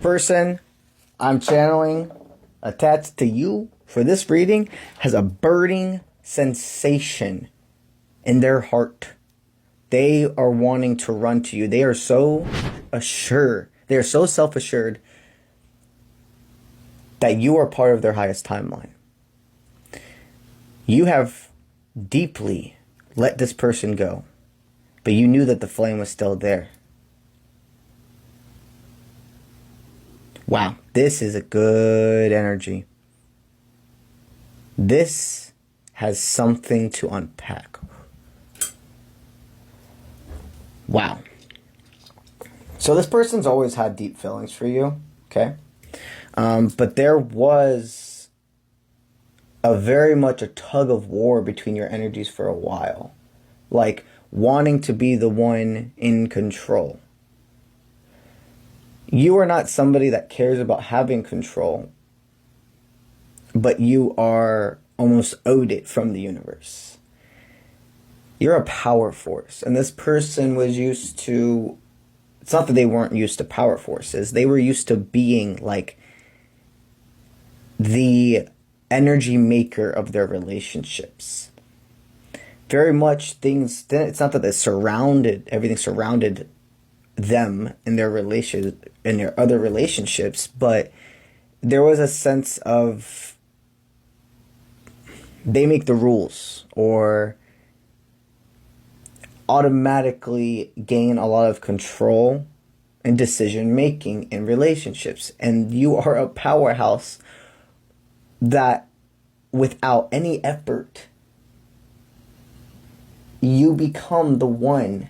person I'm channeling attached to you for this reading has a burning sensation in their heart. They are wanting to run to you. They are so assured. They are so self-assured that you are part of their highest timeline. You have deeply let this person go, but you knew that the flame was still there. Wow, this is a good energy. This has something to unpack. Wow. So this person's always had deep feelings for you, okay? But there was very much a tug of war between your energies for a while. Like wanting to be the one in control. You are not somebody that cares about having control, but you are almost owed it from the universe. You're a power force, and this person was used to, it's not that they weren't used to power forces, they were used to being like the energy maker of their relationships. Very much things, it's not that everything surrounded them in their in their other relationships, but there was a sense of they make the rules or automatically gain a lot of control and decision making in relationships. And you are a powerhouse that without any effort, you become the one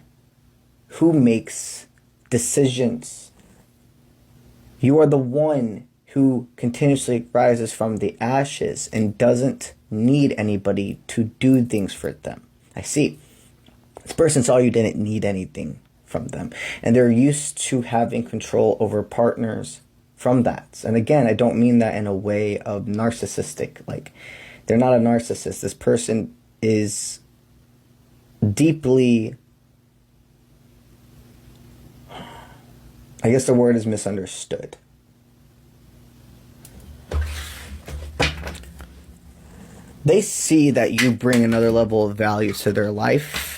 who makes decisions. You are the one who continuously rises from the ashes and doesn't need anybody to do things for them. I see. This person saw you didn't need anything from them. And they're used to having control over partners from that. And again, I don't mean that in a way of narcissistic. Like, they're not a narcissist. This person is deeply, I guess the word is misunderstood. They see that you bring another level of value to their life.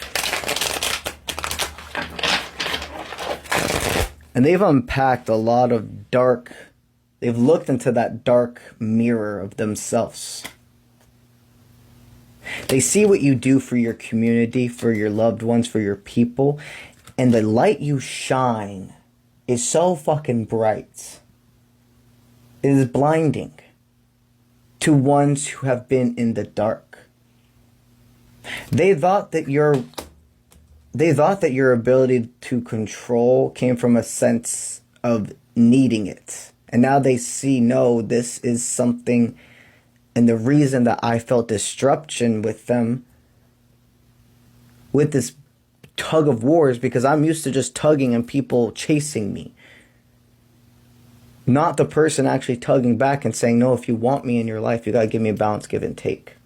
And they've unpacked a lot of they've looked into that dark mirror of themselves. They see what you do for your community, for your loved ones, for your people. And the light you shine is so fucking bright. It is blinding to ones who have been in the dark. They thought that your ability to control came from a sense of needing it. And now they see, no, this is something, and the reason that I felt disruption with them, with this tug of war, is because I'm used to just tugging and people chasing me. Not the person actually tugging back and saying, no, if you want me in your life, you gotta give me a balance, give and take.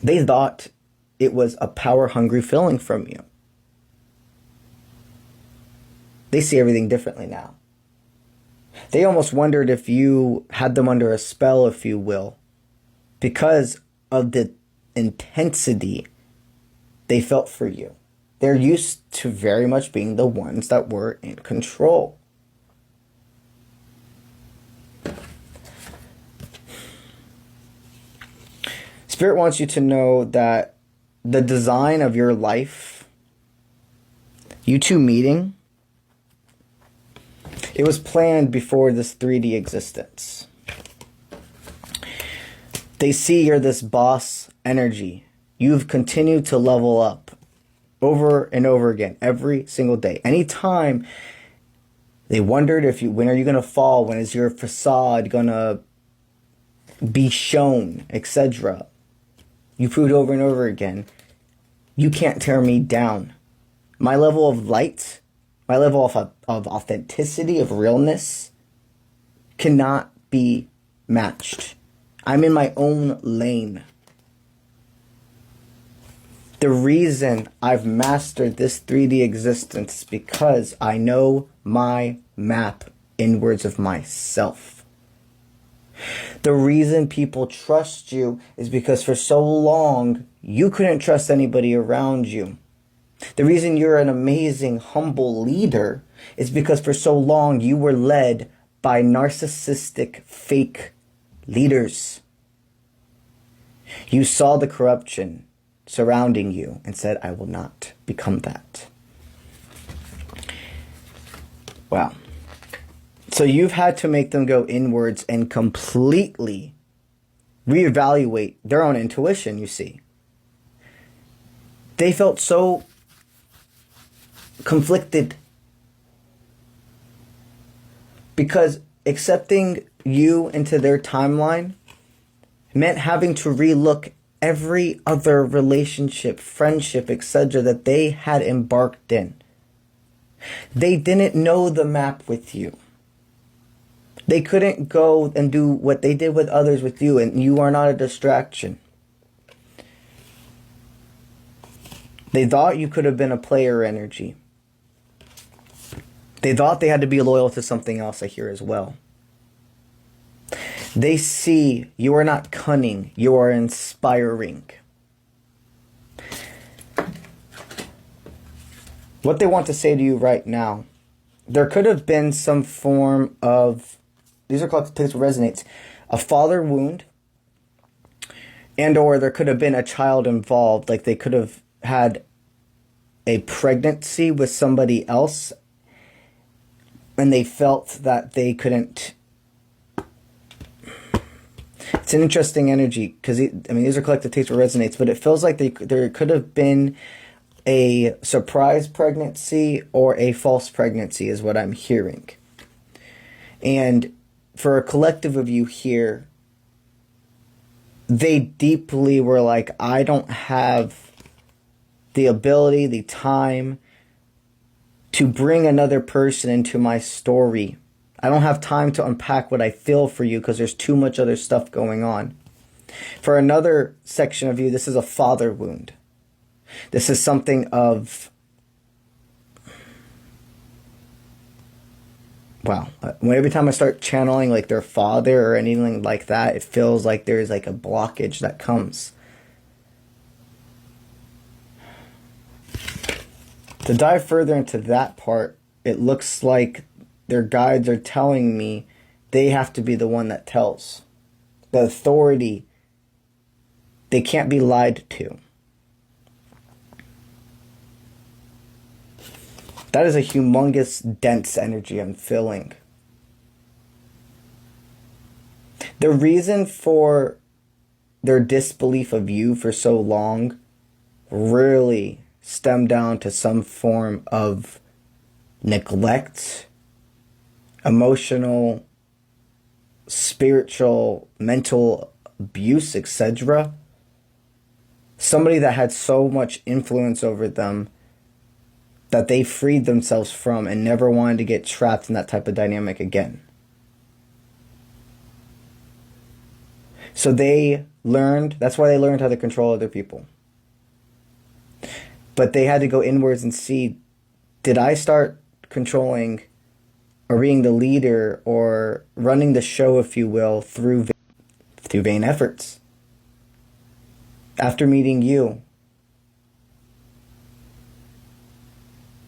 They thought it was a power-hungry feeling from you. They see everything differently now. They almost wondered if you had them under a spell, if you will, because of the intensity they felt for you. They're used to very much being the ones that were in control. Spirit wants you to know that the design of your life, you two meeting, it was planned before this 3D existence. They see you're this boss energy. You've continued to level up over and over again, every single day. Anytime they wondered when are you going to fall? When is your facade going to be shown, etc. You proved over and over again, you can't tear me down. My level of light, my level of authenticity, of realness, cannot be matched. I'm in my own lane. The reason I've mastered this 3D existence is because I know my map inwards of myself. The reason people trust you is because for so long, you couldn't trust anybody around you. The reason you're an amazing, humble leader is because for so long, you were led by narcissistic, fake leaders. You saw the corruption surrounding you and said, I will not become that. Wow. So you've had to make them go inwards and completely reevaluate their own intuition, you see. They felt so conflicted because accepting you into their timeline meant having to relook every other relationship, friendship, etc. that they had embarked in. They didn't know the map with you. They couldn't go and do what they did with others with you, and you are not a distraction. They thought you could have been a player energy. They thought they had to be loyal to something else, I hear as well. They see you are not cunning, you are inspiring. What they want to say to you right now, there could have been some form of, these are called things that resonates, a father wound, and or there could have been a child involved, like they could have had a pregnancy with somebody else, and they felt that they couldn't. It's an interesting energy, because, these are collective takes what resonates, but it feels like there could have been a surprise pregnancy or a false pregnancy is what I'm hearing. And for a collective of you here, they deeply were like, I don't have the ability, the time to bring another person into my story. I don't have time to unpack what I feel for you because there's too much other stuff going on. For another section of you, this is a father wound. This is something of, wow, every time I start channeling like their father or anything like that, it feels like there's like a blockage that comes. To dive further into that part, it looks like their guides are telling me they have to be the one that tells. The authority, they can't be lied to. That is a humongous, dense energy I'm feeling. The reason for their disbelief of you for so long really stemmed down to some form of neglect, emotional, spiritual, mental abuse, etc. Somebody that had so much influence over them that they freed themselves from and never wanted to get trapped in that type of dynamic again. So they learned, that's why they learned how to control other people. But they had to go inwards and see, did I start controlling or being the leader or running the show, if you will, through vain efforts? After meeting you,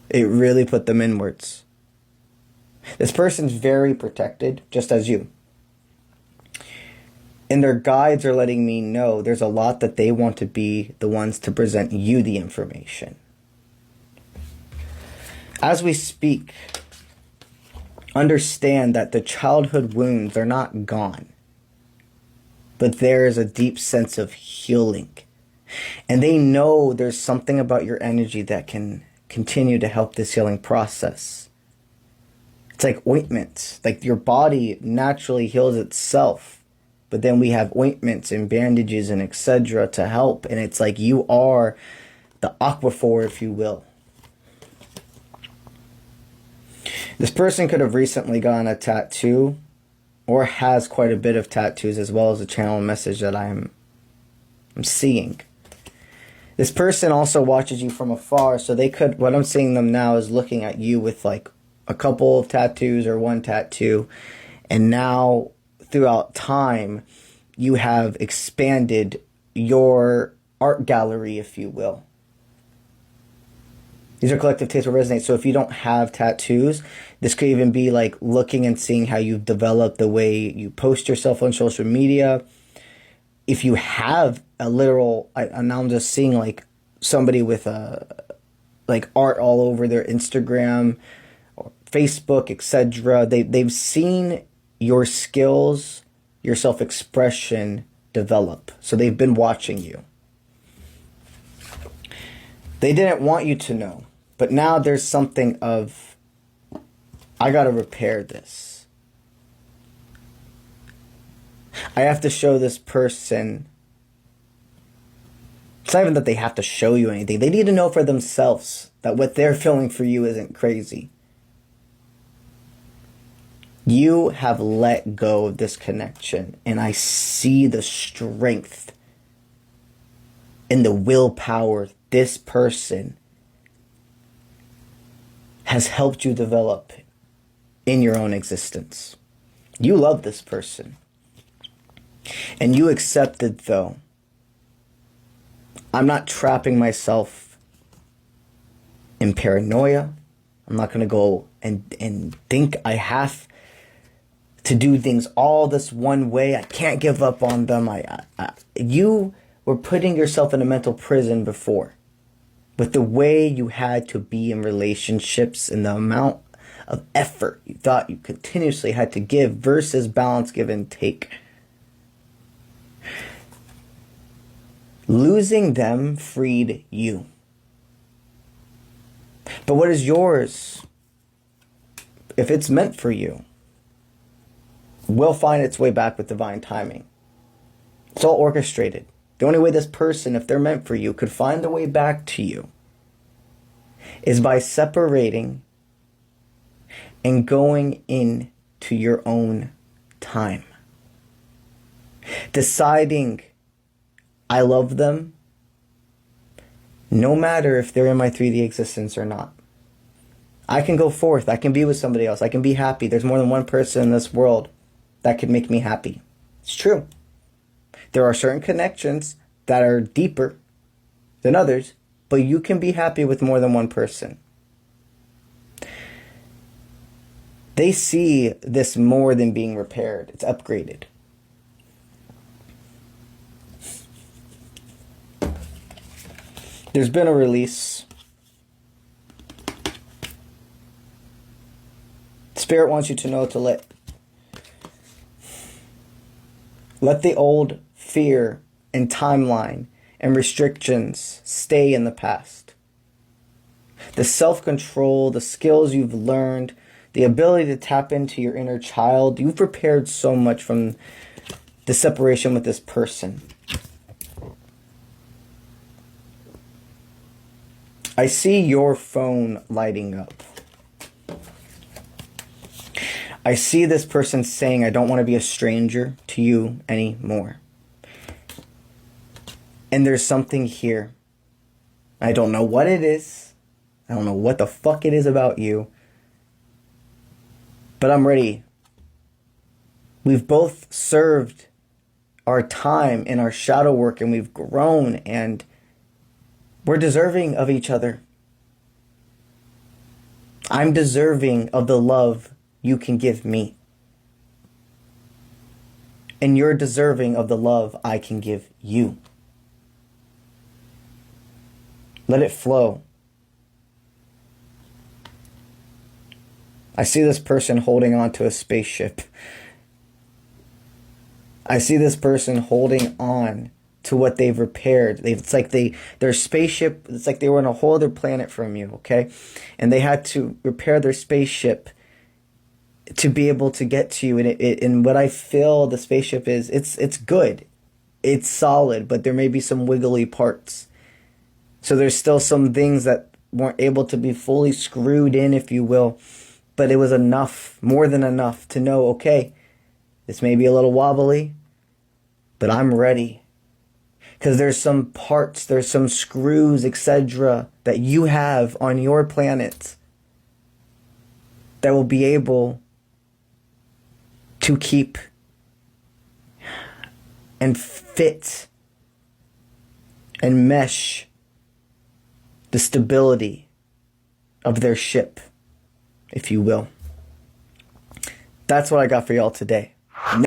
it really put them inwards. This person's very protected, just as you. And their guides are letting me know there's a lot that they want to be the ones to present you the information. As we speak, understand that the childhood wounds are not gone, but there is a deep sense of healing. And they know there's something about your energy that can continue to help this healing process. It's like ointments. Like your body naturally heals itself, but then we have ointments and bandages and etc. to help. And it's like you are the aquaphor, if you will. This person could have recently gotten a tattoo or has quite a bit of tattoos, as well as a channel message that I'm seeing. This person also watches you from afar, so they could, what I'm seeing them now is looking at you with like a couple of tattoos or one tattoo, and now throughout time, you have expanded your art gallery, if you will. These are collective tastes will resonate. So if you don't have tattoos, this could even be like looking and seeing how you've developed the way you post yourself on social media. If you have a literal, now I'm just seeing like somebody with like art all over their Instagram or Facebook, etc. They've seen your skills, your self-expression develop. So they've been watching you. They didn't want you to know. But now there's something of, I got to repair this. I have to show this person. It's not even that they have to show you anything. They need to know for themselves that what they're feeling for you isn't crazy. You have let go of this connection. And I see the strength and the willpower this person has helped you develop in your own existence. You love this person. And you accepted, though. I'm not trapping myself in paranoia. I'm not going to go and think I have to do things all this one way. I can't give up on them. You were putting yourself in a mental prison before. With the way you had to be in relationships and the amount of effort you thought you continuously had to give versus balance, give and take. Losing them freed you. But what is yours, if it's meant for you, will find its way back with divine timing. It's all orchestrated. The only way this person, if they're meant for you, could find the way back to you is by separating and going into your own time. Deciding, I love them, no matter if they're in my 3D existence or not. I can go forth. I can be with somebody else. I can be happy. There's more than one person in this world that could make me happy. It's true. There are certain connections that are deeper than others, but you can be happy with more than one person. They see this more than being repaired. It's upgraded. There's been a release. Spirit wants you to know to let the old fear and timeline and restrictions stay in the past. The self-control, the skills you've learned, the ability to tap into your inner child, you've prepared so much from the separation with this person. I see your phone lighting up. I see this person saying, I don't want to be a stranger to you anymore. And there's something here. I don't know what it is. I don't know what the fuck it is about you. But I'm ready. We've both served our time in our shadow work and we've grown and we're deserving of each other. I'm deserving of the love you can give me. And you're deserving of the love I can give you. Let it flow. I see this person holding on to a spaceship. I see this person holding on to what they've repaired. It's like their spaceship, it's like they were on a whole other planet from you, okay? And they had to repair their spaceship to be able to get to you. And what I feel the spaceship is, it's good. It's solid, but there may be some wiggly parts. So there's still some things that weren't able to be fully screwed in, if you will. But it was enough, more than enough to know, okay, this may be a little wobbly, but I'm ready. Because there's some parts, there's some screws, etc. that you have on your planet that will be able to keep and fit and mesh the stability of their ship, if you will. That's what I got for y'all today.